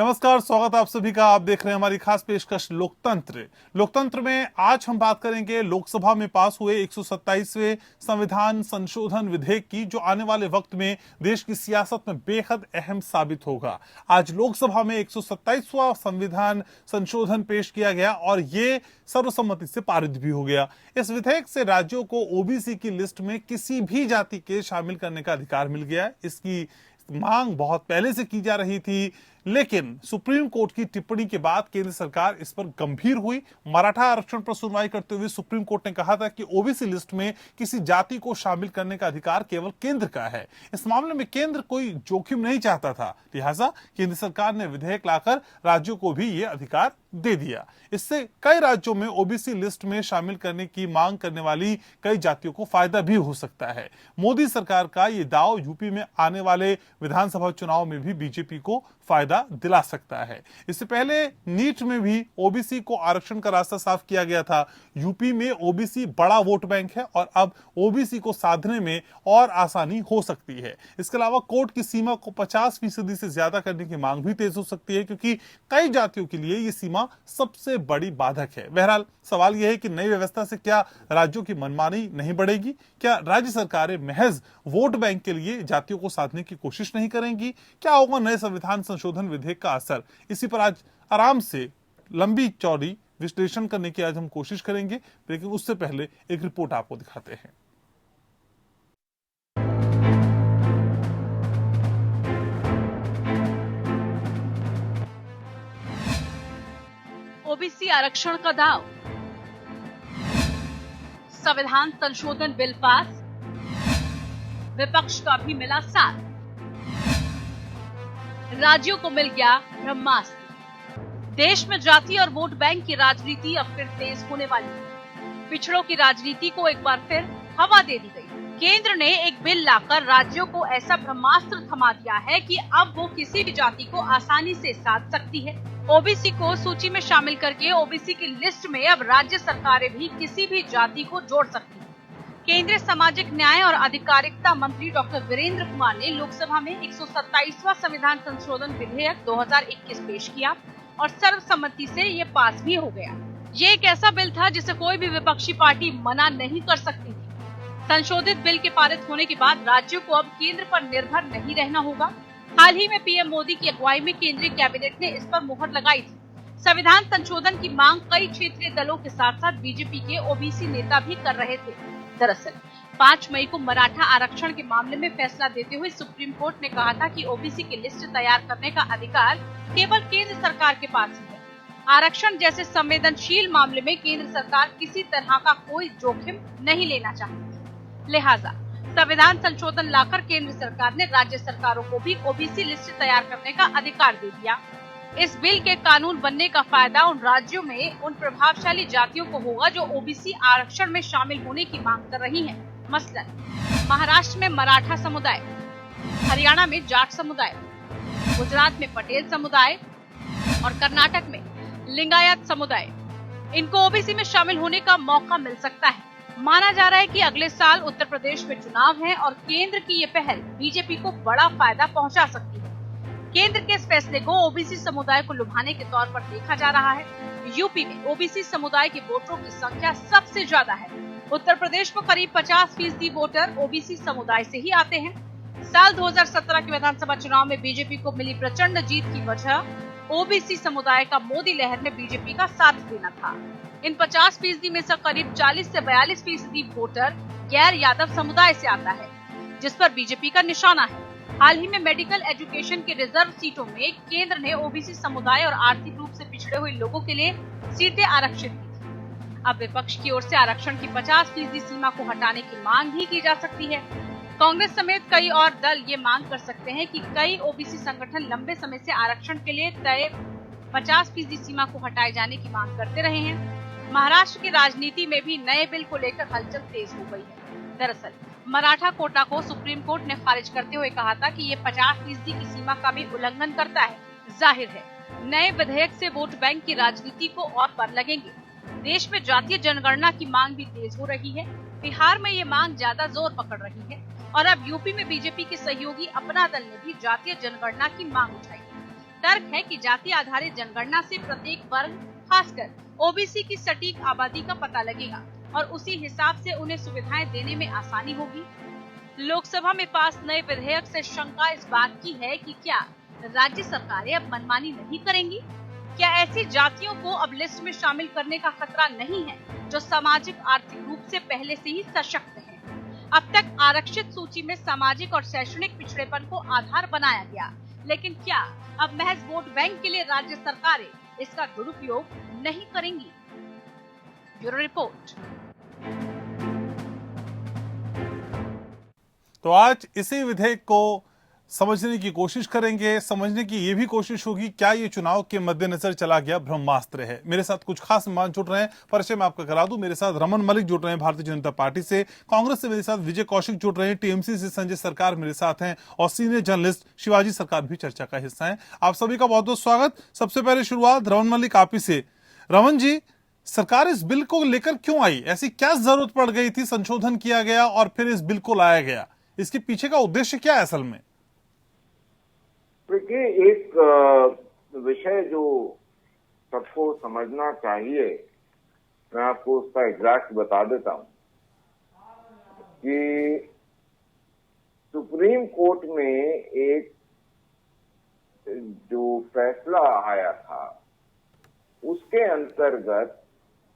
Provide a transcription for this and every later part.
नमस्कार, स्वागत है आप सभी का। आप देख रहे हैं हमारी खास पेशकश लोकतंत्र। लोकतंत्र में आज हम बात करेंगे लोकसभा में पास हुए 127वें संविधान संशोधन विधेयक की, जो आने वाले वक्त में देश की सियासत में बेहद अहम साबित होगा। आज लोकसभा में 127वां संविधान संशोधन पेश किया गया और ये सर्वसम्मति से पारित भी हो गया। इस विधेयक से राज्यों को ओबीसी की लिस्ट में किसी भी जाति के शामिल करने का अधिकार मिल गया है। इसकी मांग बहुत पहले से की जा रही थी, लेकिन सुप्रीम कोर्ट की टिप्पणी के बाद केंद्र सरकार इस पर गंभीर हुई। मराठा आरक्षण पर सुनवाई करते हुए सुप्रीम कोर्ट ने कहा था कि ओबीसी लिस्ट में किसी जाति को शामिल करने का अधिकार केवल केंद्र का है। इस मामले में केंद्र कोई जोखिम नहीं चाहता था, लिहाजा केंद्र सरकार ने विधेयक लाकर राज्यों को भी यह अधिकार दे दिया। इससे कई राज्यों में ओबीसी लिस्ट में शामिल करने की मांग करने वाली कई जातियों को फायदा भी हो सकता है। मोदी सरकार का ये दाव यूपी में आने वाले विधानसभा चुनाव में भी बीजेपी को फायदा दिला सकता है। इससे पहले नीट में भी ओबीसी को आरक्षण का रास्ता साफ किया गया था। यूपी में ओबीसी बड़ा वोट बैंक है और अब ओबीसी को साधने में और आसानी हो सकती है। इसके अलावा कोर्ट की सीमा को 50% से ज्यादा करने की मांग भी तेज हो सकती है, क्योंकि कई जातियों के लिए यह सीमा सबसे बड़ी बाधक है। बहरहाल सवाल यह है कि नई व्यवस्था से क्या राज्यों की मनमानी नहीं बढ़ेगी? क्या राज्य सरकारें महज वोट बैंक के लिए जातियों को साधने की कोशिश नहीं करेंगी? क्या होगा नए संविधान संशोधन विधेयक का असर? इसी पर आज आराम से लंबी चौड़ी विश्लेषण करने की आज हम कोशिश करेंगे, लेकिन उससे पहले एक रिपोर्ट आपको दिखाते हैं। ओबीसी आरक्षण का दाव, संविधान संशोधन बिल पास, विपक्ष का भी मिला साथ, राज्यों को मिल गया ब्रह्मास्त्र। देश में जाति और वोट बैंक की राजनीति अब फिर तेज होने वाली है। पिछड़ों की राजनीति को एक बार फिर हवा दे दी गई। केंद्र ने एक बिल लाकर राज्यों को ऐसा ब्रह्मास्त्र थमा दिया है कि अब वो किसी भी जाति को आसानी से साध सकती है। ओबीसी को सूची में शामिल करके ओबीसी की लिस्ट में अब राज्य सरकारें भी किसी भी जाति को जोड़ सकती हैं। केंद्रीय सामाजिक न्याय और अधिकारिता मंत्री डॉक्टर वीरेंद्र कुमार ने लोकसभा में 127वां संविधान संशोधन विधेयक 2021 पेश किया और सर्वसम्मति से ये पास भी हो गया। ये एक ऐसा बिल था जिसे कोई भी विपक्षी पार्टी मना नहीं कर सकती थी। संशोधित बिल के पारित होने के बाद राज्यों को अब केंद्र पर निर्भर नहीं रहना होगा। हाल ही में पीएम मोदी की अगुवाई में केंद्रीय कैबिनेट ने इस पर मुहर लगाई थी। संविधान संशोधन की मांग कई क्षेत्रीय दलों के साथ साथ बीजेपी के ओबीसी नेता भी कर रहे थे। दरअसल 5 मई को मराठा आरक्षण के मामले में फैसला देते हुए सुप्रीम कोर्ट ने कहा था कि ओबीसी की लिस्ट तैयार करने का अधिकार केवल केंद्र सरकार के पास ही है। आरक्षण जैसे संवेदनशील मामले में केंद्र सरकार किसी तरह का कोई जोखिम नहीं लेना चाहती। लिहाजा संविधान संशोधन लाकर केंद्र सरकार ने राज्य सरकारों को भी ओबीसी लिस्ट तैयार करने का अधिकार दे दिया। इस बिल के कानून बनने का फायदा उन राज्यों में उन प्रभावशाली जातियों को होगा जो ओबीसी आरक्षण में शामिल होने की मांग कर रही हैं। मसलन महाराष्ट्र में मराठा समुदाय, हरियाणा में जाट समुदाय, गुजरात में पटेल समुदाय और कर्नाटक में लिंगायत समुदाय। इनको ओबीसी में शामिल होने का मौका मिल सकता है। माना जा रहा है कि अगले साल उत्तर प्रदेश में चुनाव है और केंद्र की ये पहल बीजेपी को बड़ा फायदा पहुंचा सकती है। केंद्र के इस फैसले को ओबीसी समुदाय को लुभाने के तौर पर देखा जा रहा है। यूपी में ओबीसी समुदाय के वोटरों की संख्या सबसे ज्यादा है। उत्तर प्रदेश में करीब 50% वोटर ओबीसी समुदाय से ही आते हैं। साल 2017 के विधानसभा चुनाव में बीजेपी को मिली प्रचंड जीत की वजह ओबीसी समुदाय का मोदी लहर में बीजेपी का साथ देना था। इन 50% में से करीब 40 से 42% वोटर गैर यादव समुदाय से आता है, जिस पर बीजेपी का निशाना है। हाल ही में मेडिकल एजुकेशन के रिजर्व सीटों में केंद्र ने ओबीसी समुदाय और आर्थिक रूप से पिछड़े हुए लोगों के लिए सीटें आरक्षित की थी। अब विपक्ष की ओर से आरक्षण की 50% सीमा को हटाने की मांग भी की जा सकती है। कांग्रेस समेत कई और दल ये मांग कर सकते हैं कि कई ओबीसी संगठन लंबे समय से आरक्षण के लिए तय 50% सीमा को हटाए जाने की मांग करते रहे हैं। महाराष्ट्र की राजनीति में भी नए बिल को लेकर हलचल तेज हो गई है। दरअसल मराठा कोटा को सुप्रीम कोर्ट ने खारिज करते हुए कहा था कि ये 50% की सीमा का भी उल्लंघन करता है। जाहिर है नए विधेयक से वोट बैंक की राजनीति को और पर लगेंगे। देश में जातीय जनगणना की मांग भी तेज हो रही है। बिहार में ये मांग ज्यादा जोर पकड़ रही है और अब यूपी में बीजेपी के सहयोगी अपना दल ने भी जातीय जनगणना की मांग उठाई। तर्क है कि जाति आधारित जनगणना से प्रत्येक वर्ग, खासकर ओबीसी की सटीक आबादी का पता लगेगा और उसी हिसाब से उन्हें सुविधाएं देने में आसानी होगी। लोकसभा में पास नए विधेयक से शंका इस बात की है कि क्या राज्य सरकारें अब मनमानी नहीं करेंगी? क्या ऐसी जातियों को अब लिस्ट में शामिल करने का खतरा नहीं है जो सामाजिक आर्थिक रूप से पहले से ही सशक्त है? अब तक आरक्षित सूची में सामाजिक और शैक्षणिक पिछड़ेपन को आधार बनाया गया, लेकिन क्या अब महज वोट बैंक के लिए राज्य सरकारें इसका दुरुपयोग नहीं करेंगी? Bureau report. तो आज इसी विधेयक को समझने की कोशिश करेंगे, समझने की ये भी कोशिश होगी क्या ये चुनाव के मद्देनजर चला गया ब्रह्मास्त्र है। मेरे साथ कुछ खास मेहमान जुड़ रहे हैं, परिचय मैं आपका करा दूं। मेरे साथ रमन मलिक जुड़ रहे हैं भारतीय जनता पार्टी से, कांग्रेस से मेरे साथ विजय कौशिक जुड़ रहे हैं, टीएमसी से संजय सरकार मेरे साथ हैं और सीनियर जर्नलिस्ट शिवाजी सरकार भी चर्चा का हिस्सा है। आप सभी का बहुत बहुत स्वागत। सबसे पहले शुरुआत रमन मलिक आप ही से। रमन जी, सरकार इस बिल को लेकर क्यों आई? ऐसी क्या जरूरत पड़ गई थी, संशोधन किया गया और फिर इस बिल को लाया गया? इसके पीछे का उद्देश्य क्या है असल में? देखिए, एक विषय जो सबको समझना चाहिए, मैं आपको उसका एग्जैक्ट बता देता हूं कि सुप्रीम कोर्ट में एक जो फैसला आया था उसके अंतर्गत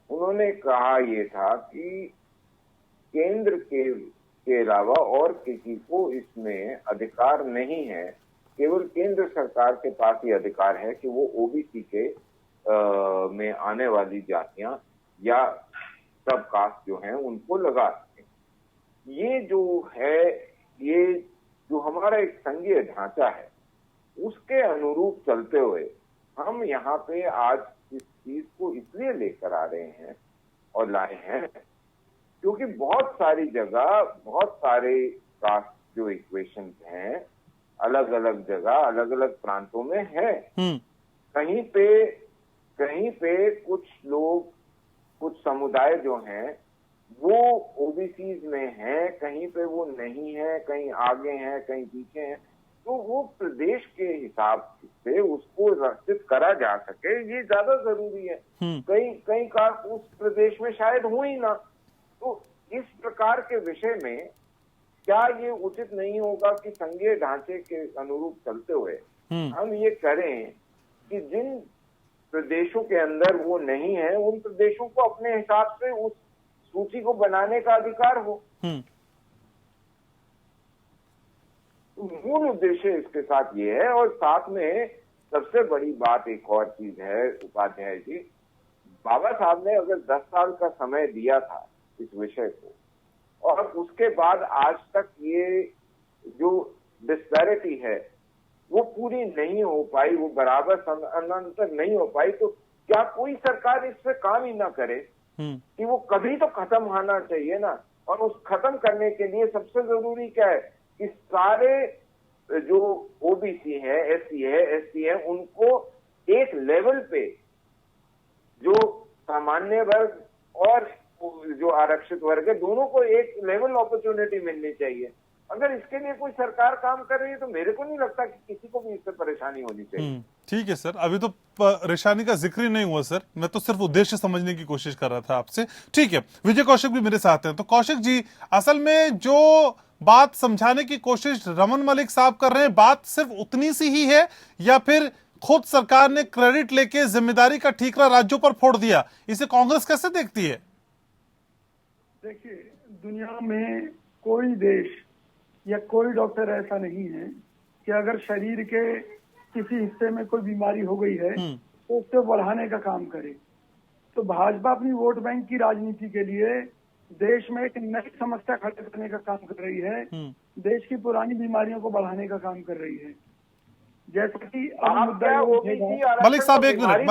उन्होंने कहा ये था कि केंद्र के अलावा और किसी को इसमें अधिकार नहीं है, केवल केंद्र सरकार के पास ही अधिकार है कि वो ओबीसी के में आने वाली जातियां या सब कास्ट जो हैं उनको लगा सकें। ये जो है, ये जो हमारा एक संघीय ढांचा है उसके अनुरूप चलते हुए हम यहाँ पे आज इस चीज को इसलिए लेकर आ रहे हैं और लाए हैं क्योंकि बहुत सारी जगह बहुत सारे कास्ट जो इक्वेशंस हैं अलग अलग जगह अलग अलग प्रांतों में है। कहीं पे कुछ लोग, कुछ समुदाय जो हैं वो ओबीसीज में हैं, कहीं पे वो नहीं है, कहीं आगे हैं, कहीं पीछे हैं। तो वो प्रदेश के हिसाब से उसको रक्षित करा जा सके, ये ज्यादा जरूरी है। कई कास्ट उस प्रदेश में शायद हो ही ना। तो इस प्रकार के विषय में क्या ये उचित नहीं होगा कि संघीय ढांचे के अनुरूप चलते हुए हम ये करें कि जिन प्रदेशों के अंदर वो नहीं है उन प्रदेशों को अपने हिसाब से उस सूची को बनाने का अधिकार हो। मूल उद्देश्य इसके साथ ये है। और साथ में सबसे बड़ी बात एक और चीज है उपाध्याय जी, बाबा साहब ने अगर 10 साल का समय दिया था इस विषय को और उसके बाद आज तक ये जो डिस्पैरिटी है वो पूरी नहीं हो पाई, वो बराबर समानांतर नहीं हो पाई, तो क्या कोई सरकार इस पे काम ही ना करे कि वो कभी तो खत्म होना चाहिए ना। और उस खत्म करने के लिए सबसे जरूरी क्या है कि सारे जो ओबीसी है, एससी है, एसटी है, उनको एक लेवल पे जो सामान्य वर्ग और जो आरक्षित वर्ग है दोनों को एक लेवल अपॉर्चुनिटी मिलनी चाहिए। अगर इसके लिए कोई सरकार काम कर रही है तो मेरे को नहीं लगता कि किसी को भी इससे परेशानी होनी चाहिए। ठीक है सर, अभी तो परेशानी का जिक्र ही नहीं हुआ सर, मैं तो सिर्फ उद्देश्य समझने की कोशिश कर रहा था आपसे। ठीक है, विजय कौशिक भी मेरे साथ हैं। तो कौशिक जी, असल में जो बात समझाने की कोशिश रमन मलिक साहब कर रहे हैं, बात सिर्फ उतनी सी ही है या फिर खुद सरकार ने क्रेडिट लेके जिम्मेदारी का ठीकरा राज्यों पर फोड़ दिया? इसे कांग्रेस कैसे देखती है? देखिए, दुनिया में कोई देश या कोई डॉक्टर ऐसा नहीं है कि अगर शरीर के किसी हिस्से में कोई बीमारी हो गई है तो उसको बढ़ाने का काम करे। तो भाजपा अपनी वोट बैंक की राजनीति के लिए देश में एक नई समस्या खड़े करने का काम कर रही है, देश की पुरानी बीमारियों को बढ़ाने का काम कर रही है। जैसे कि मलिक साहब एक मिनट,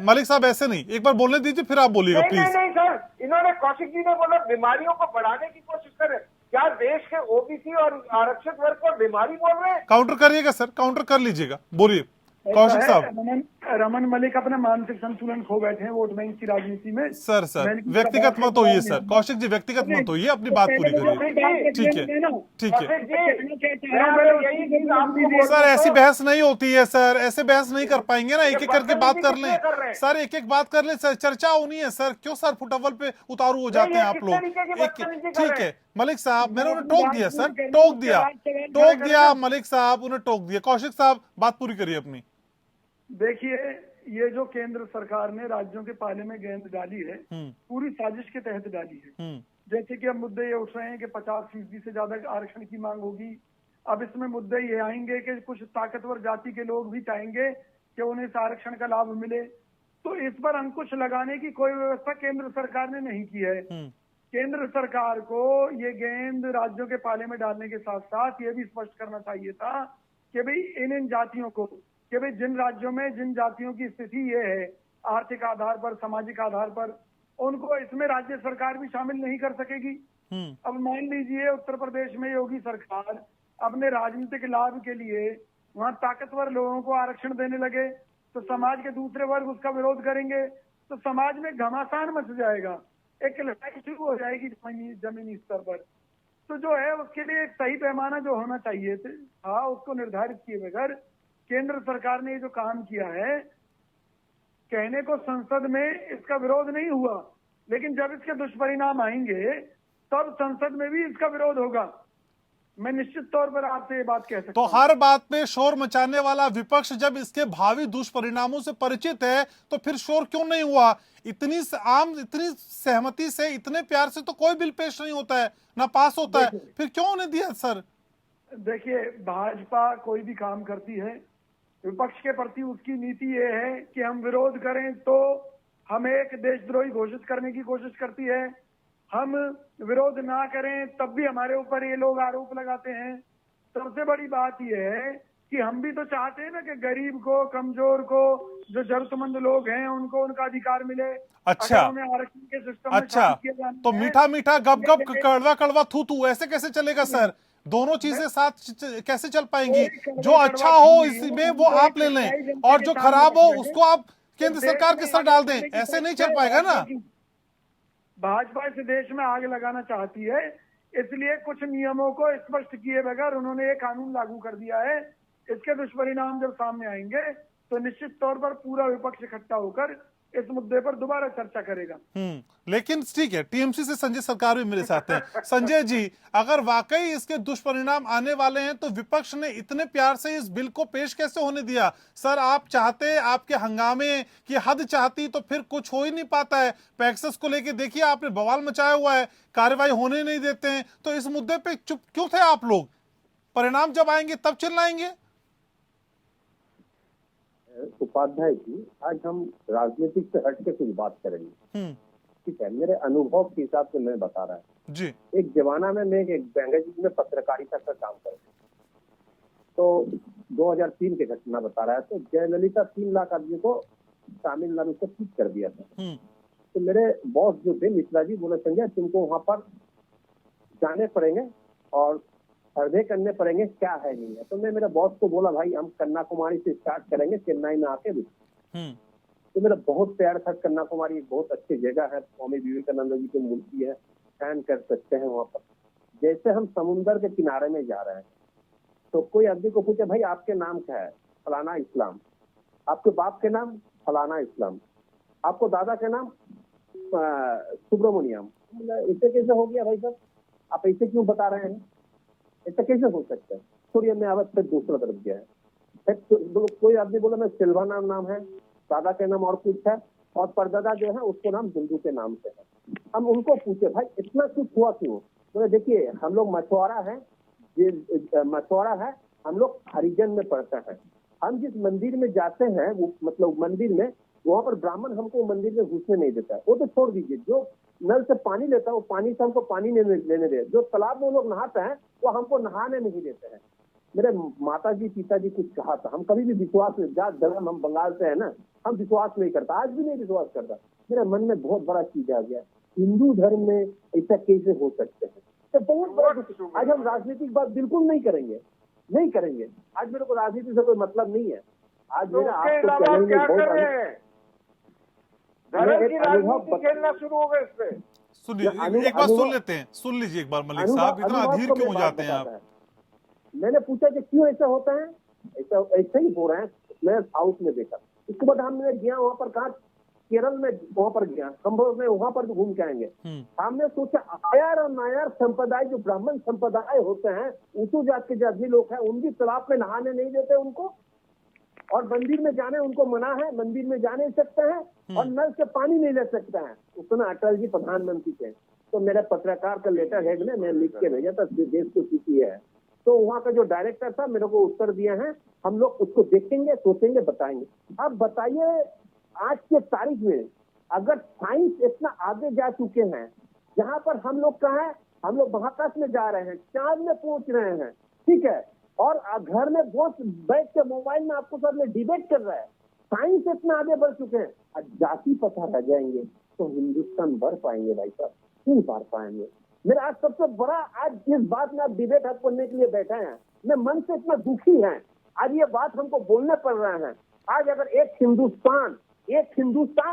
मलिक साहब ऐसे नहीं, एक बार बोलने दीजिए फिर आप बोलिएगा प्लीज। नहीं सर, इन्होंने कौशिक जी ने बोला बीमारियों को बढ़ाने की कोशिश करें। क्या देश के ओबीसी और आरक्षित वर्ग को बीमारी बोल रहे हैं? काउंटर करिएगा सर, काउंटर कर लीजिएगा, बोलिए कौशिक साहब। रमन मलिक अपना मानसिक संतुलन खो बैठे हैं वोट बैंक की राजनीति में। सर व्यक्तिगत मत होइए सर, कौशिक जी व्यक्तिगत मत होइए, अपनी बात पूरी करिए। ठीक है ठीक है सर, ऐसी बहस नहीं होती है सर, ऐसे बहस नहीं कर पाएंगे ना, एक एक करके बात कर लें सर, एक एक बात कर लें सर, चर्चा होनी है सर, क्यों सर फुटअव्वल पे उतारू हो जाते हैं आप लोग। ठीक है मलिक साहब, मैंने उन्हें टोक दिया सर, टोक दिया मलिक साहब, उन्हें टोक दिया। कौशिक साहब बात पूरी करिए अपनी। देखिए, ये जो केंद्र सरकार ने राज्यों के पाले में गेंद डाली है, पूरी साजिश के तहत डाली है। जैसे कि अब मुद्दे ये उठ रहे हैं कि 50% से ज्यादा आरक्षण की मांग होगी। अब इसमें मुद्दे ये आएंगे कि कुछ ताकतवर जाति के लोग भी चाहेंगे कि उन्हें इस आरक्षण का लाभ मिले, तो इस पर अंकुश लगाने की कोई व्यवस्था केंद्र सरकार ने नहीं की है। केंद्र सरकार को ये गेंद राज्यों के पाले में डालने के साथ साथ ये भी स्पष्ट करना चाहिए था कि भाई इन जातियों को, कि भाई जिन राज्यों में जिन जातियों की स्थिति ये है आर्थिक आधार पर, सामाजिक आधार पर, उनको इसमें राज्य सरकार भी शामिल नहीं कर सकेगी। अब मान लीजिए उत्तर प्रदेश में योगी सरकार अपने राजनीतिक लाभ के लिए वहां ताकतवर लोगों को आरक्षण देने लगे, तो समाज के दूसरे वर्ग उसका विरोध करेंगे, तो समाज में घमासान मच जाएगा, एक लड़ाई शुरू हो जाएगी जमीनी स्तर पर। तो जो है उसके लिए एक सही पैमाना जो होना चाहिए था, उसको निर्धारित किए बगैर केंद्र सरकार ने ये जो काम किया है, कहने को संसद में इसका विरोध नहीं हुआ, लेकिन जब इसके दुष्परिणाम आएंगे तब संसद में भी इसका विरोध होगा। मैं निश्चित तौर पर आपसे ये बात कह सकता तो हूं। हर बात पे शोर मचाने वाला विपक्ष जब इसके भावी दुष्परिणामों से परिचित है तो फिर शोर क्यों नहीं हुआ? इतनी सहमति से, इतने प्यार से तो कोई बिल पेश नहीं होता है, ना पास होता है, फिर क्यों उन्हें दिया सर? देखिए, भाजपा कोई भी काम करती है, विपक्ष के प्रति उसकी नीति ये है कि हम विरोध करें तो हमें एक देशद्रोही घोषित करने की कोशिश करती है, हम विरोध ना करें तब भी हमारे ऊपर ये लोग आरोप लगाते हैं। सबसे बड़ी बात यह है कि हम भी तो चाहते हैं ना कि गरीब को, कमजोर को, जो जरूरतमंद लोग हैं उनको उनका अधिकार मिले। अच्छा, आरक्षण के सिस्टम अच्छा, तो मीठा मीठा गप गप, कड़वा कड़वा थू थू, ऐसे कैसे चलेगा सर? दोनों चीजें साथ कैसे चल पाएंगी? जो अच्छा हो इसमें वो आप ले लें और जो खराब हो उसको आप केंद्र सरकार के सर डाल दें, ऐसे नहीं चल पाएगा ना। भाजपा इस देश में आग लगाना चाहती है, इसलिए कुछ नियमों को स्पष्ट किए बगैर उन्होंने ये कानून लागू कर दिया है। इसके दुष्परिणाम जब सामने आएंगे तो निश्चित तौर पर पूरा विपक्ष इकट्ठा होकर इस मुद्दे पर दोबारा चर्चा करेगा। लेकिन ठीक है, टीएमसी से संजय सरकार भी मेरे साथ हैं। संजय जी, अगर वाकई इसके दुष्परिणाम आने वाले हैं तो विपक्ष ने इतने प्यार से इस बिल को पेश कैसे होने दिया? सर आप चाहते, आपके हंगामे की हद चाहती तो फिर कुछ हो ही नहीं पाता है। पैक्सेस को लेके देखिए आपने बवाल मचाया हुआ है, कार्रवाई होने नहीं देते हैं, तो इस मुद्दे पे चुप क्यों थे आप लोग? परिणाम जब आएंगे तब चिल्लाएंगे। उपाध्याय जी, आज हम राजनीतिक से हट के कुछ बात करेंगे। ठीक है, मेरे अनुभव के हिसाब से मैं बता रहा हूँ जी। एक जमाना में मैं एक मैगजीन में पत्रकारिता का काम कर रहा था, तो 2003 की घटना बता रहा है। तो जयललिता 3 लाख आदमी को तमिलनाडु से ठीक कर दिया था। तो मेरे बॉस जो थे मिश्रा जी बोले, संजय तुमको वहां पर जाने पड़ेंगे और सर्वे करने पड़ेंगे क्या है नहीं है। तो मैं मेरे बॉस को बोला, भाई हम कन्याकुमारी से स्टार्ट करेंगे, चेन्नई में आके रुके। तो मेरा बहुत प्यार था। कन्याकुमारी एक बहुत अच्छी जगह है, स्वामी विवेकानंद जी की मूर्ति है, फैन कर सकते हैं वहां पर। जैसे हम समुन्द्र के किनारे में जा रहे हैं तो कोई आदमी को पूछे, भाई आपके नाम क्या है? फलाना इस्लाम। आपके बाप के नाम? फलाना इस्लाम। आपको दादा के नाम? सुब्रमण्यम। ऐसे कैसे हो गया भाई साहब, आप ऐसे क्यों बता रहे हैं? ऐसा कैसे हो सकता है? थोड़ी में आवत फिर दूसरा तरफ गया है। तो कोई आदमी बोला मैं सिल्वा नाम है, दादा के नाम और कुछ है, और परदादा जो है उसको नाम बिंदु के नाम से है। हम उनको पूछे, भाई इतना कुछ हुआ क्यों? तो देखिए हम लोग मछुआरा है, हम लोग हरिजन में पढ़ते हैं। हम जिस मंदिर में जाते हैं वो मतलब मंदिर में, वहाँ पर ब्राह्मण हमको मंदिर में घुसने नहीं देता है। वो तो छोड़ दीजिए, जो नल से पानी लेता है वो पानी से हमको पानी लेने दे, जो तालाब में लोग नहाते हैं वो हमको नहाने नहीं देते हैं। मेरे माताजी पिताजी कुछ कहा था, हम कभी भी विश्वास नहीं, जात धर्म हम बंगाल से है ना, हम विश्वास नहीं करता, आज भी नहीं विश्वास करता। मेरे मन में बहुत बड़ा चीज आ गया, हिंदू धर्म में ऐसा कैसे हो सकते हैं? तो बहुत बड़ा। आज हम राजनीतिक बात बिल्कुल नहीं करेंगे। आज मेरे को राजनीति से कोई मतलब नहीं है। आज तो मेरा उसके आपको अलावा चैनल में क्या बहुत कर रहे हैं? धर्म की राजनीति खेलना शुरू हो गए इस पे। सुनिए, एक बार सुन लेते हैं, सुन लीजिए एक बार मलिक साहब, इतना अधीर क्यों हो जाते हैं आप? मैंने पूछा कि क्यों ऐसा होता है, ऐसा ही हो रहा है। मैं साउथ में देखा, उसके बाद हमने गया वहां पर, कहा केरल में, वहां पर गया, संभव में वहां पर घूम के आएंगे। हमने सोचा आयर और नायर संप्रदाय, जो ब्राह्मण संप्रदाय होते हैं, ऊंचू जात के जो आदमी लोग हैं, उनकी तालाब में नहाने नहीं देते उनको, और मंदिर में जाने उनको मना है, मंदिर में जा नहीं सकते हैं, और नल से पानी नहीं ले सकते हैं। उस समय अटल जी प्रधानमंत्री थे, तो मेरा पत्रकार का लेटर है ने मैं लिख के भेजा था, देश को स्थिति है। तो वहाँ का जो डायरेक्टर था मेरे को उत्तर दिए हैं, हम लोग उसको देखेंगे, सोचेंगे, बताएंगे। अब बताइए, आज के तारीख में अगर साइंस इतना आगे जा चुके हैं, जहाँ पर हम लोग कहा है, हम लोग महाकाश में जा रहे हैं, चांद में पहुंच रहे हैं, ठीक है, और घर में बैठ के मोबाइल में आपको सब में डिबेट कर रहा है। साइंस इतना आगे बढ़ चुके हैं, आज जाति पता रह जाएंगे तो हिंदुस्तान बढ़ पाएंगे भाई साहब? नहीं बढ़ पाएंगे। मेरा आज सबसे बड़ा, आज इस बात में आप डिबेट हक करने के लिए बैठे हैं, मैं मन से इतना दुखी है, आज ये बात हमको बोलने पड़ रहे हैं। आज अगर एक हिंदुस्तान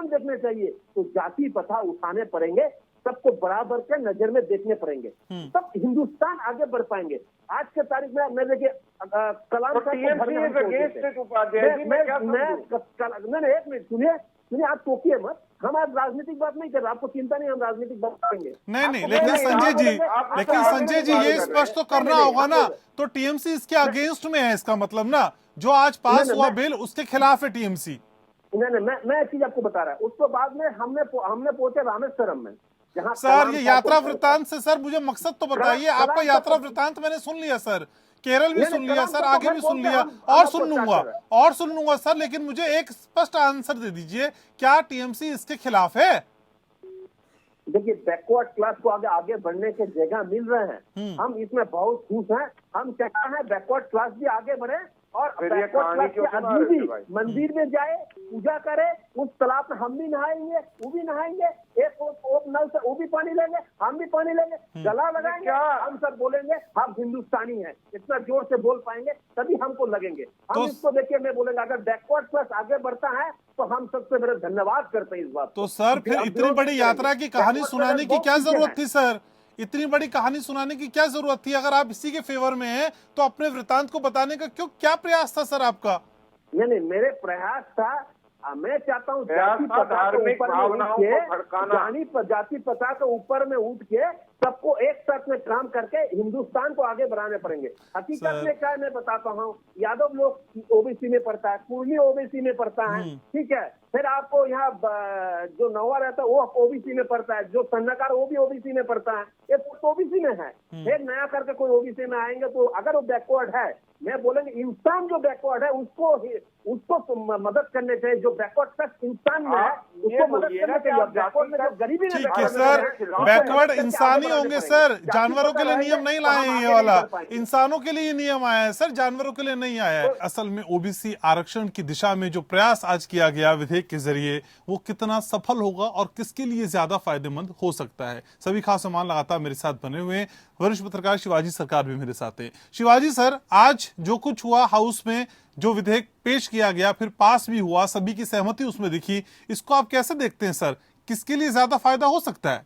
देखने चाहिए तो जाति प्रथा उठाने पड़ेंगे, सबको बराबर के नजर में देखने पड़ेंगे, तब हिंदुस्तान आगे बढ़ पाएंगे। आज के तारीख में मैं देखिए, कलाम साहब एक मिनट सुनिए, आप टोकिए मत, हम आज राजनीतिक बात नहीं कर रहे, आपको चिंता नहीं, हम राजनीतिक बात करेंगे। नहीं, लेकिन संजय जी ये स्पष्ट तो करना होगा ना, तो टीएमसी इसके अगेंस्ट में है, इसका मतलब ना, जो आज पास हुआ बिल उसके खिलाफ है टीएमसी। नहीं, मैं एक चीज आपको बता रहा हूँ। उसके बाद में हमने पहुंचे रामेश्वरम में, जहाँ सर ये यात्रा वृत्तांत से, सर मुझे मकसद तो बताइए, आपका यात्रा वृत्तांत मैंने सुन लिया सर, केरल भी सुन लिया सर, आगे भी सुन लिया, और सुन लूंगा सर, लेकिन मुझे एक स्पष्ट आंसर दे दीजिए, क्या टीएमसी इसके खिलाफ है? देखिए, बैकवर्ड क्लास को आगे बढ़ने के जगह मिल रहे हैं, हम इसमें बहुत खुश हैं। हम चाहते हैं बैकवर्ड क्लास भी आगे बढ़े, और बैकवर्ड क्लास के आदमी भी मंदिर में जाए, पूजा करे, उस तालाब में हम भी नहाएंगे, वो भी नहाएंगे, एक नल से वो भी पानी लेंगे, हम भी पानी लेंगे, गला लगाएंगे, हम सब बोलेंगे हम हिंदुस्तानी हैं, इतना जोर से बोल पाएंगे तभी हमको लगेंगे। हम इसको देखिए, मैं बोलेंगे अगर बैकवर्ड क्लास आगे बढ़ता है तो हम सबसे मेरा धन्यवाद करते हैं इस बात। तो सर फिर इतनी बड़ी यात्रा की कहानी सुनाने की क्या जरूरत थी सर? इतनी बड़ी कहानी सुनाने की क्या जरूरत थी? अगर आप इसी के फेवर में हैं तो अपने वृतांत को बताने का क्या प्रयास था सर आपका? नहीं, मेरे प्रयास था, मैं चाहता हूँ जाति प्रथा के ऊपर में उठ के सबको एक साथ में काम करके हिंदुस्तान को आगे बढ़ाने पड़ेंगे। हकीकत में क्या मैं बताता हूँ, यादव लोग ओबीसी में पड़ता है, कुर्मी ओबीसी में पड़ता है, ठीक है, फिर आपको यहाँ जो नौवा रहता है वो ओबीसी में पड़ता है, जो सन्नाकार वो भी ओबीसी में पड़ता है, ये तो ओबीसी में है। फिर नया करके कोई ओबीसी में आएंगे तो अगर वो बैकवर्ड है, मैं बोलेंगे इंसान जो बैकवर्ड है उसको मदद करने चाहिए, जो बैकवर्ड तक इंसान में है उसको मदद करने चाहिए। बैकवर्ड में जो गरीबी में, ठीक है सर, बैकवर्ड इंसानी होंगे सर, जानवरों के लिए नियम नहीं लाए हैं ये वाला, इंसानों के लिए नियम आया है सर, जानवरों के लिए नहीं आया है। असल में ओबीसी आरक्षण की दिशा में जो प्रयास आज किया गया विधेयक के जरिए, वो कितना सफल होगा और किसके लिए ज्यादा फायदेमंद हो सकता है। सभी खास मेहमान लगातार मेरे साथ बने हुए हैं, वरिष्ठ पत्रकार शिवाजी सरकार भी मेरे साथ हैं। शिवाजी सर, आज जो कुछ हुआ हाउस में, जो विधेयक पेश किया गया फिर पास भी हुआ, सभी की सहमति उसमें दिखी, इसको आप कैसे देखते हैं सर? किसके लिए ज्यादा फायदा हो सकता है?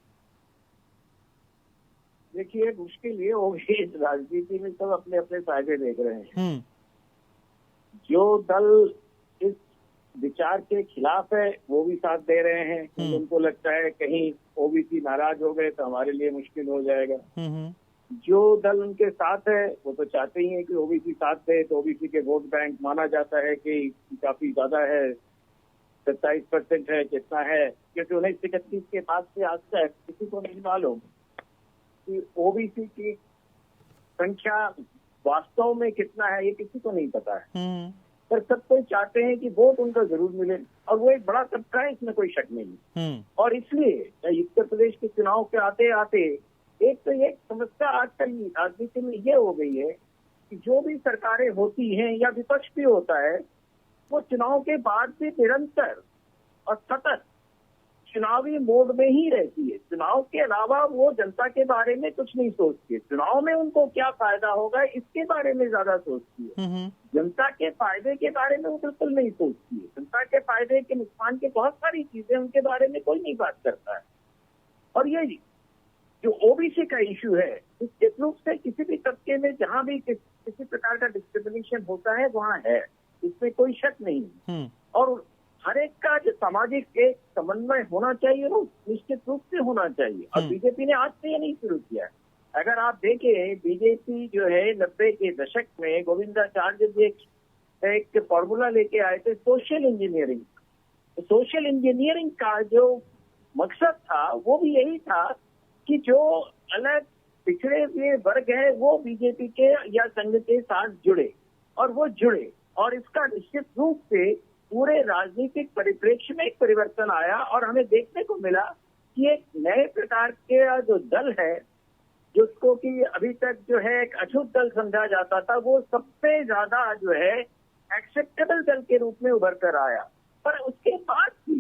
देखिए, मुश्किल ये होगी, राजनीति में सब अपने अपने फायदे देख रहे हैं। जो दल इस विचार के खिलाफ है वो भी साथ दे रहे हैं, उनको लगता है कहीं ओबीसी नाराज हो गए तो हमारे लिए मुश्किल हो जाएगा। जो दल उनके साथ है वो तो चाहते ही है कि ओबीसी साथ दे, तो ओबीसी के वोट बैंक माना जाता है कि काफी ज्यादा है, 27% है, कितना है, क्योंकि 1931 के बाद से आज तक किसी को नहीं मालूम कि ओबीसी की संख्या वास्तव में कितना है, ये किसी को नहीं पता है। पर सब कोई चाहते हैं कि वोट उनको जरूर मिले, और वो एक बड़ा तबका है, इसमें कोई शक नहीं। और इसलिए उत्तर प्रदेश के चुनाव के आते आते एक तो ये समस्या आजकल राजनीति में ये हो गई है कि जो भी सरकारें होती हैं या विपक्ष भी होता है, वो चुनाव के बाद भी निरंतर और सतत चुनावी मोड में ही रहती है। चुनाव के अलावा वो जनता के बारे में कुछ नहीं सोचती है। चुनाव में उनको क्या फायदा होगा इसके बारे में ज्यादा सोचती है। जनता के फायदे के बारे में वो बिल्कुल नहीं सोचती है। जनता के फायदे के नुकसान के बहुत सारी चीजें उनके बारे में कोई नहीं बात करता है। और ये जो ओबीसी का इश्यू है, निश्चित रूप से किसी भी तबके में जहां भी किसी प्रकार का डिस्क्रिमिनेशन होता है वहां है, इसमें कोई शक नहीं। और हर एक का जो सामाजिक एक समन्वय होना चाहिए वो निश्चित रूप से होना चाहिए। और बीजेपी ने आज से ये नहीं शुरू किया है। अगर आप देखें, बीजेपी जो है 90 के दशक में गोविंदाचार्य जी एक फॉर्मूला लेके आए थे सोशल इंजीनियरिंग। सोशल इंजीनियरिंग का जो मकसद था वो भी यही था कि जो अलग पिछड़े हुए वर्ग है वो बीजेपी के या संघ के साथ जुड़े, और वो जुड़े, और इसका निश्चित रूप से पूरे राजनीतिक परिप्रेक्ष्य में एक परिवर्तन आया। और हमें देखने को मिला कि एक नए प्रकार के जो दल है, जिसको कि अभी तक जो है एक अछूत दल समझा जाता था, वो सबसे ज्यादा जो है एक्सेप्टेबल दल के रूप में उभर कर आया। पर उसके बाद भी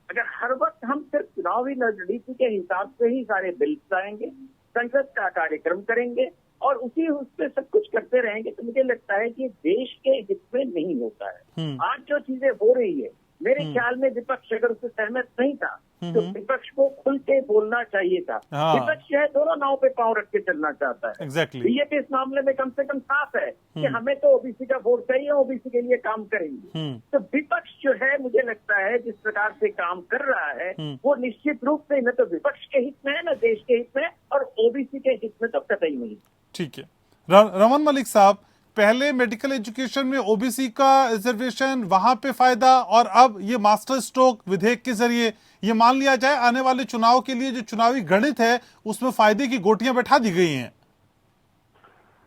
अगर हर वक्त हम सिर्फ चुनावी रणनीति के हिसाब से ही सारे बिल लाएंगे, संसद का कार्यक्रम करेंगे और उसी उस पे सब कुछ करते रहेंगे, तो मुझे लगता है कि देश के हित में नहीं होता है। आज जो चीजें हो रही है, मेरे ख्याल में विपक्ष अगर उससे सहमत नहीं था तो विपक्ष को खुल के बोलना चाहिए था। विपक्ष जो है दोनों नाव पे पांव रख के चलना चाहता है। बीजेपी इस मामले में कम से कम साफ है कि हमें तो ओबीसी का वोट चाहिए, ओबीसी के लिए काम करेंगे। तो विपक्ष जो है मुझे लगता है जिस प्रकार से काम कर रहा है वो निश्चित रूप से न तो विपक्ष के हित में है न देश के हित में, और ओबीसी के हित में तो कतई नहीं। ठीक है। रमन मलिक साहब, पहले मेडिकल एजुकेशन में ओबीसी का रिजर्वेशन, वहां पे फायदा, और अब ये मास्टर स्ट्रोक विधेयक के जरिए ये मान लिया जाए आने वाले चुनाव के लिए जो चुनावी गणित है उसमें फायदे की गोटियां बैठा दी गई हैं।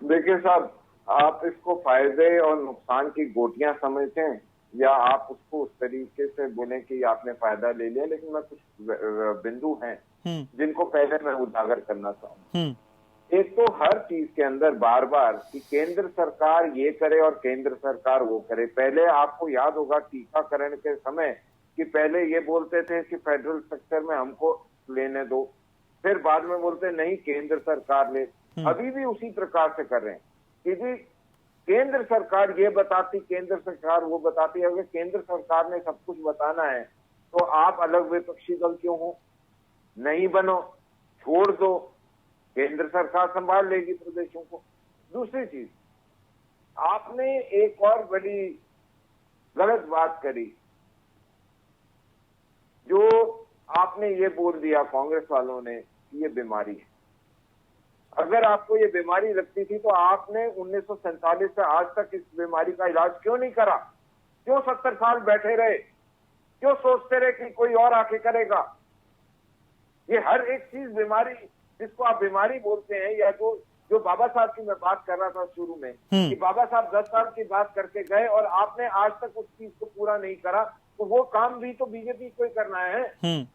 देखिए साहब, आप इसको फायदे और नुकसान की गोटियां समझते हैं या आप उसको उस तरीके से बोले कि आपने फायदा ले लिया, लेकिन मैं कुछ बिंदु हैं जिनको पहले मैं उजागर करना चाहूँ। एक तो हर चीज के अंदर बार बार कि केंद्र सरकार ये करे और केंद्र सरकार वो करे। पहले आपको याद होगा टीकाकरण के समय कि पहले ये बोलते थे कि फेडरल स्ट्रक्चर में हमको लेने दो, फिर बाद में बोलते नहीं केंद्र सरकार ले। अभी भी उसी प्रकार से कर रहे हैं कि जी केंद्र सरकार ये बताती, केंद्र सरकार वो बताती। अगर केंद्र सरकार ने सब कुछ बताना है तो आप अलग विपक्षी दल क्यों हो? नहीं बनो, छोड़ दो, केंद्र सरकार संभाल लेगी प्रदेशों को। दूसरी चीज, आपने एक और बड़ी गलत बात करी, जो आपने ये बोल दिया कांग्रेस वालों ने कि ये बीमारी है। अगर आपको ये बीमारी लगती थी तो आपने 1947 से आज तक इस बीमारी का इलाज क्यों नहीं करा? क्यों 70 साल बैठे रहे? क्यों सोचते रहे कि कोई और आके करेगा? ये हर एक चीज बीमारी जिसको आप बीमारी बोलते हैं, या जो बाबा साहब की मैं बात कर रहा था शुरू में कि बाबा साहब 10 साल की बात करके गए और आपने आज तक उस चीज को पूरा नहीं करा, तो वो काम भी तो बीजेपी को ही करना है।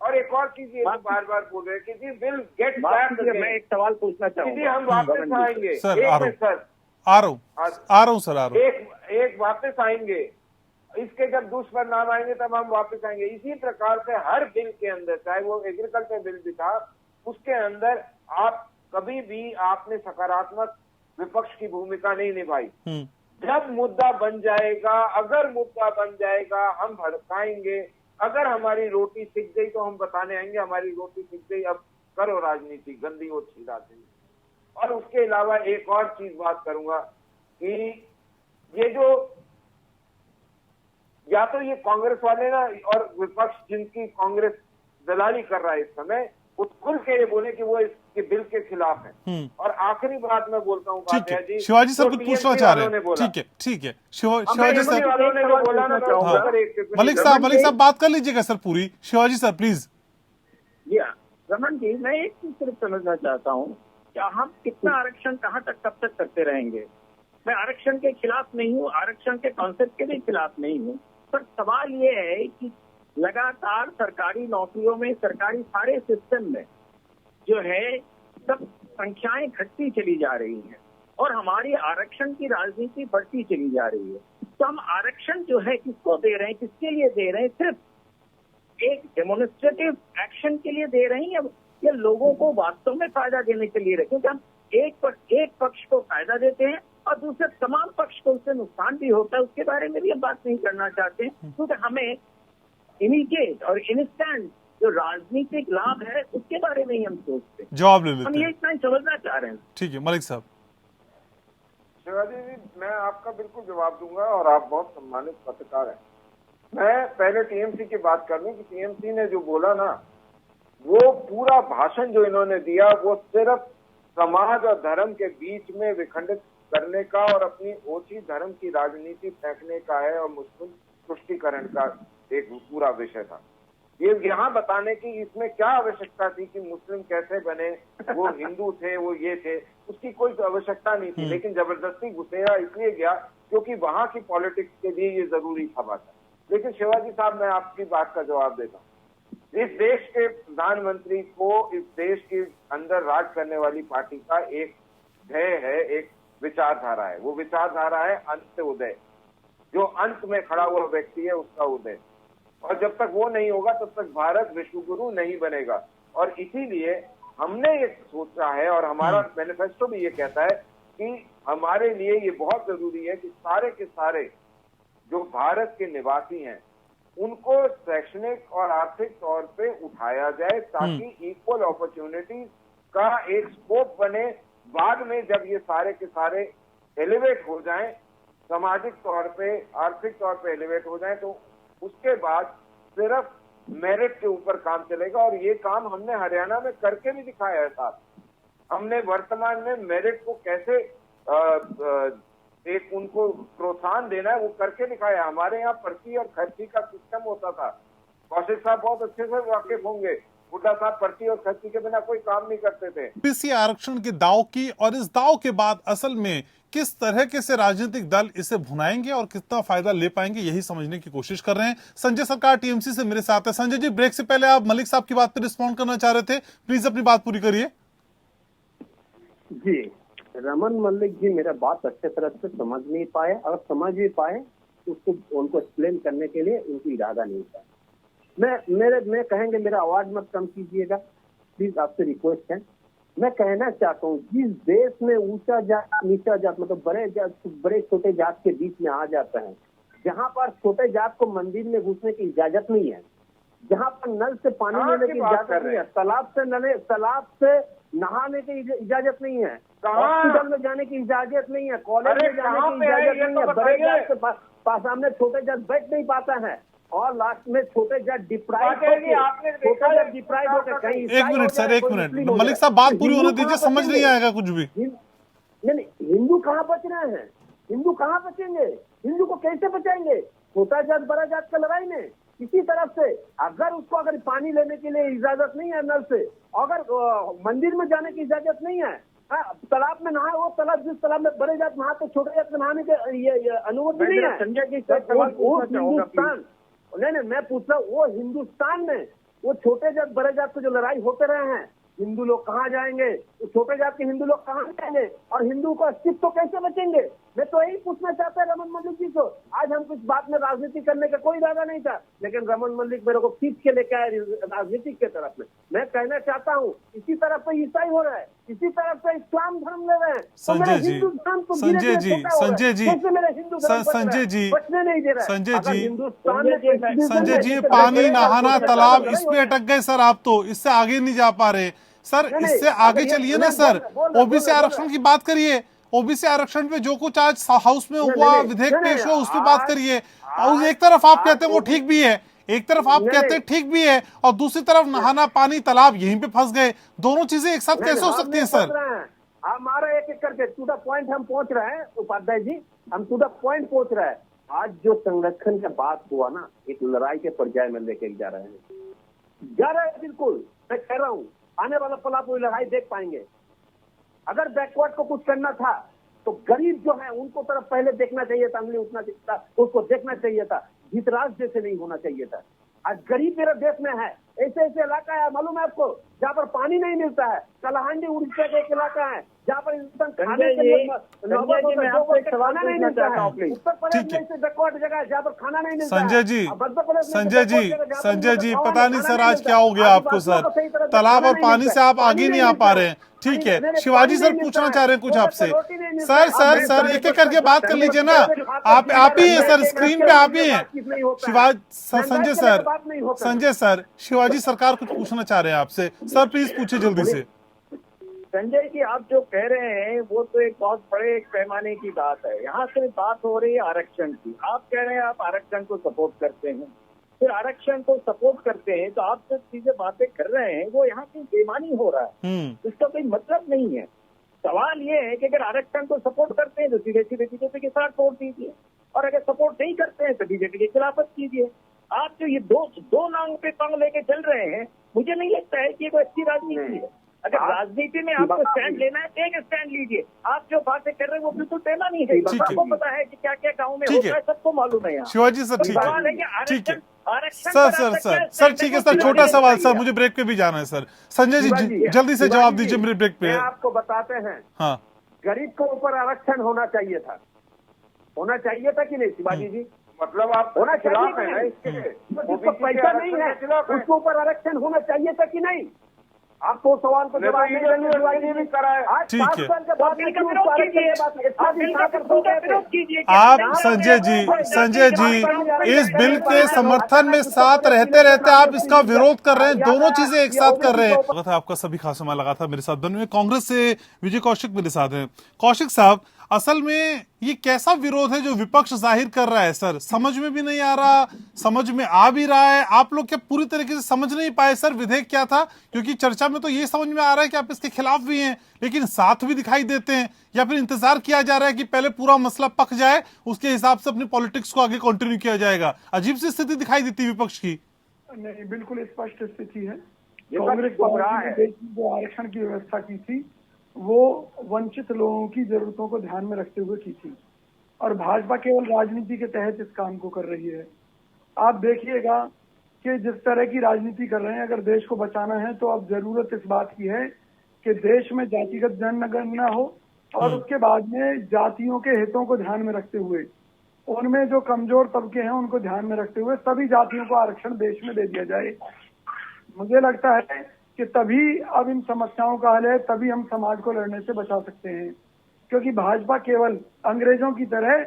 और एक और चीज ये बार बार बोल रहे हैं कि जी विल गेट बैक। मैं एक सवाल पूछना चाहूंगा, हम वापस आएंगे सर। आ रहा हूँ सर। एक वापस आएंगे, इसके जब दुष्परिणाम आएंगे तब हम वापस आएंगे। इसी प्रकार से हर बिल के अंदर, चाहे वो एग्रीकल्चर बिल भी था, उसके अंदर आप कभी भी आपने सकारात्मक विपक्ष की भूमिका नहीं निभाई। जब मुद्दा बन जाएगा, अगर मुद्दा बन जाएगा हम भड़काएंगे। अगर हमारी रोटी सिक गई तो हम बताने आएंगे हमारी रोटी सिक गई, अब करो राजनीति, गंदी और छीला दी। और उसके अलावा एक और चीज बात करूंगा कि ये जो या तो ये कांग्रेस वाले ना और विपक्ष जिनकी कांग्रेस दलाली कर रहा है इस समय, वो खुल के ये बोले कि वो इसके बिल के खिलाफ है। और आखिरी बात मैं बोलता हूँ जी, शिवाजी सर कुछ पूछना चाह रहे हैं। ठीक है शिवाजी सर वालों ने बोला ना, मलिक साहब बात कर लीजिएगा सर पूरी। Shivaji sir please. रमन जी, मैं एक चीज सिर्फ समझना चाहता हूँ, क्या हम कितना आरक्षण कहाँ तक कब तक करते रहेंगे? मैं आरक्षण के खिलाफ नहीं हूँ, आरक्षण के कॉन्सेप्ट के भी खिलाफ नहीं हूँ, पर सवाल ये है कि लगातार सरकारी नौकरियों में, सरकारी सारे सिस्टम में जो है सब संख्याएं घटती चली जा रही हैं और हमारी आरक्षण की राजनीति बढ़ती चली जा रही है। तो हम आरक्षण जो है किसको दे रहे हैं, किसके लिए दे रहे हैं? सिर्फ एक डेमोन्स्ट्रेटिव एक्शन के लिए दे रही हैं या लोगों को वास्तव में फायदा देने के लिए? क्योंकि हम एक पक्ष को फायदा देते हैं और दूसरे तमाम पक्ष को उससे नुकसान भी होता है, उसके बारे में भी हम बात नहीं करना चाहते, क्योंकि हमें इमीडिएट और इंस्टेंट जो राजनीतिक लाभ है उसके बारे में ही हम सोचते हैं। जवाब ले लेते हम हैं। ये इतना ही समझना चाह रहे हैं। ठीक है मलिक साहब। शिवाजी जी, मैं आपका बिल्कुल जवाब दूंगा और आप बहुत सम्मानित पत्रकार हैं। मैं पहले टीएमसी की बात कर लूं कि टीएमसी ने जो बोला ना, वो पूरा भाषण जो इन्होंने दिया वो सिर्फ समाज और धर्म के बीच में विखंडित करने का और अपनी ओछी धर्म की राजनीति फेंकने का है और मुस्लिम तुष्टीकरण का एक पूरा विषय था। ये यहाँ बताने की इसमें क्या आवश्यकता थी कि मुस्लिम कैसे बने, वो हिंदू थे, वो ये थे, उसकी कोई आवश्यकता नहीं थी। लेकिन जबरदस्ती घुसेरा इसलिए गया क्योंकि वहां की पॉलिटिक्स के लिए ये जरूरी था बात। लेकिन शिवाजी साहब, मैं आपकी बात का जवाब देता हूँ। इस देश के प्रधानमंत्री को इस देश के अंदर राज करने वाली पार्टी का एक ध्येय है, एक विचारधारा है। वो विचारधारा है अंत उदय। जो अंत में खड़ा हुआ व्यक्ति है उसका उदय, और जब तक वो नहीं होगा तब तक भारत विश्वगुरु नहीं बनेगा। और इसीलिए हमने ये सोचा है और हमारा मैनिफेस्टो भी ये कहता है कि हमारे लिए ये बहुत जरूरी है कि सारे के सारे जो भारत के निवासी हैं उनको शैक्षणिक और आर्थिक तौर पे उठाया जाए ताकि इक्वल अपॉर्चुनिटीज का एक स्कोप बने। बाद में जब ये सारे के सारे एलिवेट हो जाएं, सामाजिक तौर पे, आर्थिक तौर पे एलिवेट हो जाएं, तो उसके बाद सिर्फ मेरिट के ऊपर काम चलेगा। और ये काम हमने हरियाणा में करके भी दिखाया है साहब। हमने वर्तमान में मेरिट को कैसे एक उनको प्रोत्साहन देना है वो करके दिखाया। हमारे यहाँ पर्ची और खर्ची का सिस्टम होता था। कौशिक साहब बहुत अच्छे से वाकिफ होंगे। हुड्डा साहब पर्ची और खर्ची के बिना कोई काम नहीं करते थे। ओबीसी आरक्षण के दाव की, और इस दाव के बाद असल में किस तरह के से राजनीतिक दल इसे भुनाएंगे और कितना फायदा ले पाएंगे, यही समझने की कोशिश कर रहे हैं। संजय सरकार टीएमसी से मेरे साथ है। संजय जी, ब्रेक से पहले आप मलिक साहब की बात पर रिस्पॉन्ड करना चाह रहे थे, प्लीज अपनी बात पूरी करिए। जी, रमन मलिक जी मेरा बात अच्छे तरह से समझ नहीं पाए, और समझ भी पाए उसको उनको एक्सप्लेन करने के लिए उनको इरादा नहीं था। मैं कहेंगे मेरा आवाज मत कम कीजिएगा प्लीज, आपसे रिक्वेस्ट है। मैं कहना चाहता हूँ जिस देश में ऊंचा जात नीचा जात मतलब बड़े छोटे जात के बीच में आ जाता है, जहाँ पर छोटे जात को मंदिर में घुसने की इजाजत नहीं है, जहाँ पर नल से पानी लेने की इजाजत नहीं है, तालाब से नहाने की इजाजत नहीं है, हॉस्पिटल में जाने की इजाजत नहीं है, कॉलेज में जाने की इजाजत नहीं है, बड़े जात के पास सामने छोटे जात बैठ नहीं पाता है, और लास्ट में छोटे जात डिप्राइव होकर कहीं। एक मिनट सर, एक मिनट मलिक साहब, बात पूरी होने दीजिए, समझ नहीं आएगा कुछ भी। नहीं, हिंदू कहाँ बच रहे हैं? हिंदू कहाँ बचेंगे? हिंदू को कैसे बचाएंगे? छोटा जात बड़ा जात का लड़ाई में किसी तरफ से अगर पानी लेने के लिए इजाजत नहीं है नल से, अगर मंदिर में जाने की इजाजत नहीं है, तालाब में नहाए, वो तालाब जिस तालाब में बड़े जात नहा तो छोटे जात में नहाने के अनुमति नहीं है। संजय जी हिंदुस्तान नहीं, मैं पूछ रहा हूँ वो हिंदुस्तान में वो छोटे जात बड़े जात को जो लड़ाई होते रहे हैं, हिंदू लोग कहाँ जाएंगे? छोटे जात के हिंदू लोग कहाँ जाएंगे? और हिंदू का अस्तित्व तो कैसे बचेंगे? मैं तो यही पूछना चाहता है रमन मलिक जी को। आज हम कुछ बात में राजनीति करने का कोई इरादा नहीं था, लेकिन रमन मलिक मेरे को खींच के लेके आए राजनीति के तरफ में। मैं कहना चाहता हूँ इसी तरफ से ईसाई हो रहा है, इसी तरफ से इस्लाम धर्म ले रहे हैं। संजय जी, संजय जी, संजय जी, संजय जी, बचने नहीं दे रहा है। संजय जी, हिंदुस्तान में संजय जी, पानी नहाना तालाब इस पे अटक गए सर। आप तो इससे आगे नहीं जा पा रहे सर, इससे आगे चलिए ना सर। ओबीसी आरक्षण की बात करिए, ओबीसी आरक्षण पे जो कुछ आज हाउस में हुआ, विधेयक पेश हुआ, उस पर बात करिए। और एक तरफ आप कहते हैं वो ठीक भी है, एक तरफ आप कहते हैं ठीक भी है, और दूसरी तरफ नहाना पानी तालाब यहीं पे फंस गए। दोनों चीजें एक साथ कैसे हो सकती है सर? हमारा एक एक करके टू द पॉइंट हम पहुंच रहे हैं उपाध्याय जी, हम टू द पॉइंट पहुंच रहे हैं। आज जो संरक्षण का बात हुआ ना, एक लड़ाई के पर्याय में लेके जा रहे हैं बिल्कुल। मैं कह रहा हूँ आने वाला पल आप वो लड़ाई देख पाएंगे। अगर बैकवर्ड को कुछ करना था तो गरीब जो है उनको तरफ पहले देखना चाहिए था, हमने उतना उसको देखना चाहिए था। धृतराज जैसे नहीं होना चाहिए था। आज गरीब मेरे देश में है, ऐसे ऐसे इलाका है, मालूम है आपको, जहाँ पर पानी नहीं मिलता है। कलाहांडी उड़ीसा का एक इलाका है, जहाँ पर इंसान संजय जी मैं आपको एक सवाल पूछना चाहता हूँ प्लीज। उत्तर प्रदेश में ऐसे बैकवर्ड जगह है जहाँ पर खाना नहीं मिलता है। संजय जी, अब मध्य प्रदेश में संजय जी, बैकवर्ड जगह जहाँ पर संजय जी, खाना पता नहीं नहीं सर आज मिलता क्या है। हो गया आपको आदिवासियों सर, को सही तरह से तालाब खाना और नहीं पानी मिलता से है। आप पानी आगे नहीं आ मिलता पा है। रहे हैं। ठीक है, नहीं, शिवाजी पानी सर नहीं पूछना मिलता चाह रहे है। हैं कुछ दो वक्त आपसे। रोटी नहीं मिलता सर है। सर अब सर मैं एक एक करके बात कर लीजिए ना, आप ही हैं सर, स्क्रीन पे आप ही हैं। शिवाजी संजय सर, संजय सर, शिवाजी सरकार कुछ पूछना चाह रहे हैं आपसे। सर प्लीज पूछिए जल्दी से। संजय जी आप जो कह रहे हैं वो तो एक बहुत बड़े एक पैमाने की बात है। यहाँ से बात हो रही है आरक्षण की। आप कह रहे हैं आप आरक्षण को सपोर्ट करते हैं, फिर आरक्षण को सपोर्ट करते हैं तो आप जो चीजें बातें कर रहे हैं वो यहाँ की बेईमानी हो रहा है। इसका कोई मतलब नहीं है। सवाल ये है कि अगर आरक्षण को सपोर्ट करते हैं तो सीधे सीधे बीजेपी के साथ वोट दीजिए, और अगर सपोर्ट नहीं करते हैं तो बीजेपी के खिलाफत कीजिए। आप जो ये दो नांग पे टांग लेके चल रहे हैं, मुझे नहीं लगता है कि ये कोई अच्छी राजनीति है। अगर राजनीति में आपको स्टैंड लेना है तो एक स्टैंड लीजिए। आप जो बातें कर रहे हैं वो बिल्कुल बेईमानी है। सबको पता है कि क्या क्या गाँव में होता है, सबको मालूम है। शिवाजी सर ठीक सवाल है है, कि ठीक है आरक्षण सर सर सर सर ठीक है सर, छोटा सवाल सर, मुझे ब्रेक पे भी जाना है सर। संजय जी जल्दी से जवाब दीजिए मेरे ब्रेक पे। आपको बताते हैं, हाँ, गरीब के ऊपर आरक्षण होना चाहिए था कि नहीं शिवाजी जी? मतलब आप होना चाहिए खिलाफ है ना इसके? जिसको पैसा नहीं है उसके ऊपर आरक्षण होना चाहिए था कि नहीं? आपको सवाल को जवाब नहीं देने भी कराए। आज ठीक है। 5 साल के बाद में क्यों आप संजय जी इस बिल के समर्थन में साथ रहते रहते आप इसका विरोध कर रहे हैं, दोनों चीजें एक साथ कर रहे हैं। आपका सभी खास समय लगा था मेरे साथ बनने में। कांग्रेस से विजय कौशिक मेरे साथ हैं। कौशिक साहब, असल में ये कैसा विरोध है जो विपक्ष जाहिर कर रहा है सर? समझ में भी नहीं आ रहा, समझ में आ भी रहा है? आप लोग क्या पूरी तरीके से समझ नहीं पाए सर विधेयक क्या था? क्योंकि चर्चा में तो ये समझ में आ रहा है कि आप इसके खिलाफ भी हैं, लेकिन साथ भी दिखाई देते हैं, या फिर इंतजार किया जा रहा है कि पहले पूरा मसला पक जाए, उसके हिसाब से अपनी पॉलिटिक्स को आगे कंटिन्यू किया जाएगा? अजीब सी स्थिति दिखाई देती है विपक्ष की। नहीं, बिल्कुल स्पष्ट स्थिति है। कांग्रेस पार्टी ने जो आरक्षण की व्यवस्था की थी वो वंचित लोगों की जरूरतों को ध्यान में रखते हुए की थी, और भाजपा केवल राजनीति के तहत इस काम को कर रही है। आप देखिएगा कि जिस तरह की राजनीति कर रहे हैं, अगर देश को बचाना है तो अब जरूरत इस बात की है कि देश में जातिगत जनगणना हो, और उसके बाद में जातियों के हितों को ध्यान में रखते हुए, उनमें जो कमजोर तबके हैं उनको ध्यान में रखते हुए सभी जातियों को आरक्षण देश में दे दिया जाए। मुझे लगता है कि तभी अब इन समस्याओं का हल है, तभी हम समाज को लड़ने से बचा सकते हैं। क्योंकि भाजपा केवल अंग्रेजों की तरह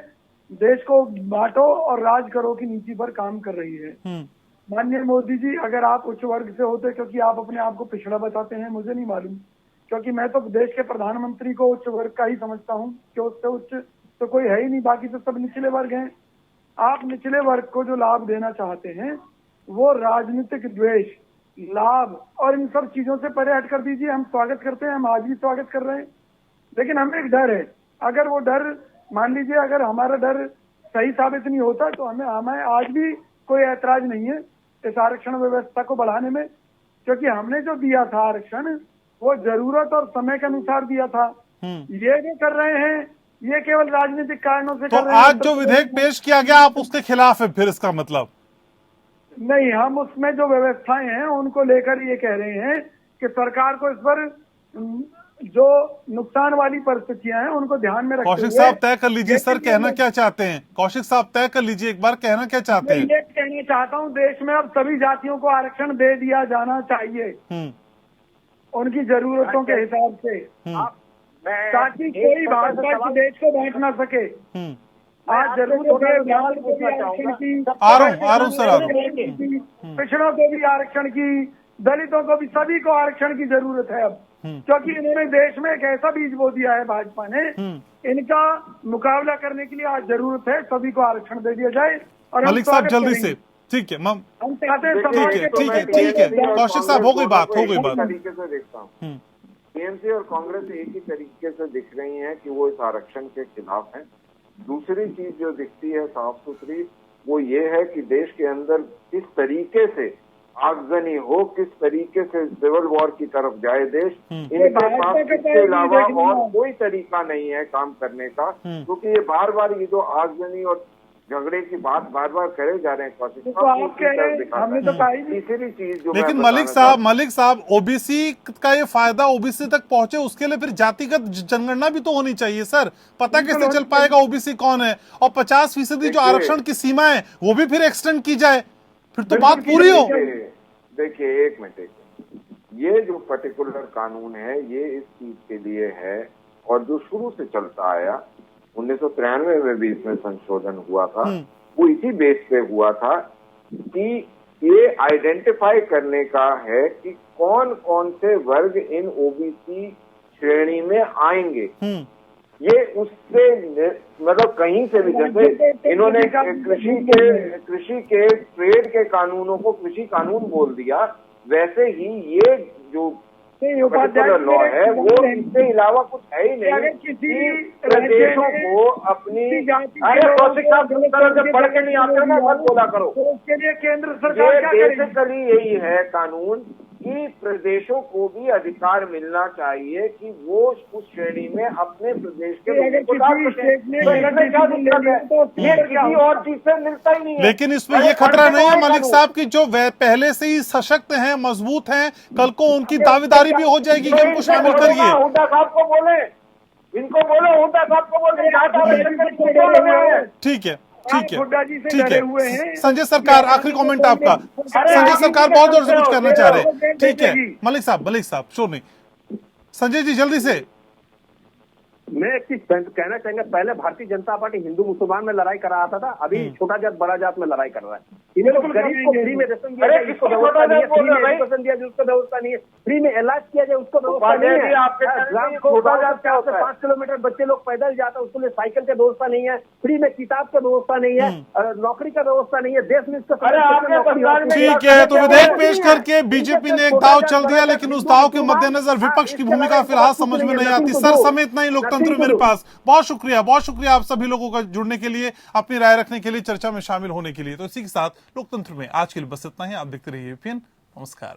देश को बांटो और राज करो की नीति पर काम कर रही है। माननीय मोदी जी, अगर आप उच्च वर्ग से होते, क्योंकि आप अपने आप को पिछड़ा बताते हैं, मुझे नहीं मालूम, क्योंकि मैं तो देश के प्रधानमंत्री को उच्च वर्ग का ही समझता हूँ कि उससे उच्च तो कोई है ही नहीं, बाकी तो सब निचले वर्ग हैं। आप निचले वर्ग को जो लाभ देना चाहते हैं वो राजनीतिक द्वेष, लाभ और इन सब चीजों से परे हट कर दीजिए। हम स्वागत करते हैं, हम आज भी स्वागत कर रहे हैं, लेकिन हमें एक डर है। अगर वो डर, मान लीजिए अगर हमारा डर सही साबित नहीं होता तो हमें आज भी कोई ऐतराज नहीं है इस आरक्षण व्यवस्था को बढ़ाने में, क्योंकि हमने जो दिया था आरक्षण वो जरूरत और समय के अनुसार दिया था। ये जो कर रहे हैं ये केवल राजनीतिक कारणों से तो कर रहे हैं। आज जो विधेयक पेश किया गया आप उसके खिलाफ है फिर? इसका मतलब नहीं, हम उसमें जो व्यवस्थाएं हैं उनको लेकर ये कह रहे हैं कि सरकार को इस पर जो नुकसान वाली परिस्थितियां हैं उनको ध्यान में रखते हुए। कौशिक साहब तय कर लीजिए सर, कहना क्या चाहते हैं? कौशिक साहब तय कर लीजिए एक बार, कहना क्या चाहते हैं? ये कहना चाहता हूं, देश में अब सभी जातियों को आरक्षण दे दिया जाना चाहिए उनकी जरूरतों के हिसाब से, ताकि कोई भाजपा के देश को बांट ना सके। आज जरूरत है ब्राह्मण को भी आरक्षण की, पिछड़ों को भी आरक्षण की, दलितों को भी, सभी को आरक्षण की जरूरत है अब, क्योंकि इन्होंने देश में एक ऐसा बीज बो दिया है भाजपा ने, इनका मुकाबला करने के लिए आज जरूरत है सभी को आरक्षण दे दिया जाए। और मलिक साहब जल्दी से, ठीक है हम चाहते हैं ठीक है कौशिक साहब, हो गई बात। तरीके से देखता हूँ टीएमसी और कांग्रेस एक ही तरीके से दिख रही है कि वो इस आरक्षण के खिलाफ है। दूसरी चीज जो दिखती है साफ सुथरी वो ये है कि देश के अंदर किस तरीके से आगजनी हो, किस तरीके से सिविल वॉर की तरफ जाए देश, इनके पास इसके अलावा और कोई तरीका नहीं है काम करने का, क्योंकि ये बार बार ये जो आगजनी और झगड़े की बात बार बार करे जा रहे हैं कौशिक तो साहब, आप कह रहे हैं, हमने तो कहा ही नहीं। तीसरी चीज जो लेकिन मैं मलिक साहब ओबीसी का ये फायदा ओबीसी तक पहुंचे, उसके लिए फिर जातिगत जनगणना भी तो होनी चाहिए सर। पता कैसे चल पाएगा ओबीसी कौन है? और 50% जो आरक्षण की सीमा है वो भी फिर एक्सटेंड की जाए, फिर तो बात पूरी हो। देखिए एक मिनट, ये जो पर्टिकुलर कानून है ये इस चीज के लिए है, और जो शुरू से चलता आया 1993 में भी इसमें संशोधन हुआ था, वो इसी बेस पे हुआ था कि ये आइडेंटिफाई करने का है कि कौन कौन से वर्ग इन ओबीसी श्रेणी में आएंगे। ये उससे मतलब कहीं से भी, जैसे इन्होंने कृषि के ट्रेड के कानूनों को कृषि कानून बोल दिया, वैसे ही ये जो पर्टिकुलर लॉ है वो इसके अलावा कुछ है ही नहीं। किसी प्रदेशों को अपनी, अरे कौशिक साहब जिस तरह से पढ़ के नहीं आते ना मत बोला करो। तो उसके लिए केंद्र सरकार क्या करेगी? बेसिकली यही है कानून कि प्रदेशों को भी अधिकार मिलना चाहिए कि वो उस श्रेणी में अपने प्रदेश के लोगों को डाल सकें। तो इसमें क्या दिक्कत है? ये किसी और चीज से मिलता ही नहीं है। लेकिन इसमें ये खतरा नहीं है मलिक साहब की जो पहले से ही सशक्त हैं, मजबूत हैं, कल को उनकी दावेदारी भी हो जाएगी कि हमको शामिल करिए। हुड्डा साहब को बोले, इनको बोलो, हुड्डा साहब को बोले। ठीक है ठीक है हुड्डा जी से ठीक डरे है। हुए हैं। संजय सरकार, आखिरी कमेंट आपका। संजय सरकार बहुत जोर से कुछ करना चाह रहे हैं। ठीक है मलिक साहब शोर नहीं। संजय जी जल्दी से। मैं एक चीज कहना चाहेंगे, पहले भारतीय जनता पार्टी हिंदू मुसलमान में लड़ाई कर रहा था, अभी छोटा जात बड़ा जात में लड़ाई कर रहा है। इन्हें लोग गरीब को फ्री में राशन दिया जाए, इसको व्यवस्था नहीं है, फ्री में एजुकेशन दिया जाए, उसको व्यवस्था नहीं है, फ्री में इलाज किया जाए, उसको व्यवस्था नहीं है। ग्राम को 5 किलोमीटर बच्चे लोग पैदल जाते हैं, उसके लिए साइकिल की व्यवस्था नहीं है, फ्री में किताब की व्यवस्था नहीं है, नौकरी का व्यवस्था नहीं है। देश में इसका ठीक है, तो विधेयक पेश करके बीजेपी ने एक दाव चल दिया, लेकिन उस दाव के मद्देनजर विपक्ष की भूमिका फिलहाल समझ में नहीं आती। सर समेत नहीं लोकतंत्र मेरे पास। बहुत शुक्रिया आप सभी लोगों का जुड़ने के लिए, अपनी राय रखने के लिए, चर्चा में शामिल होने के लिए। तो इसी के साथ लोकतंत्र में आज के लिए बस इतना ही। आप देखते रहिए एपीएन। नमस्कार।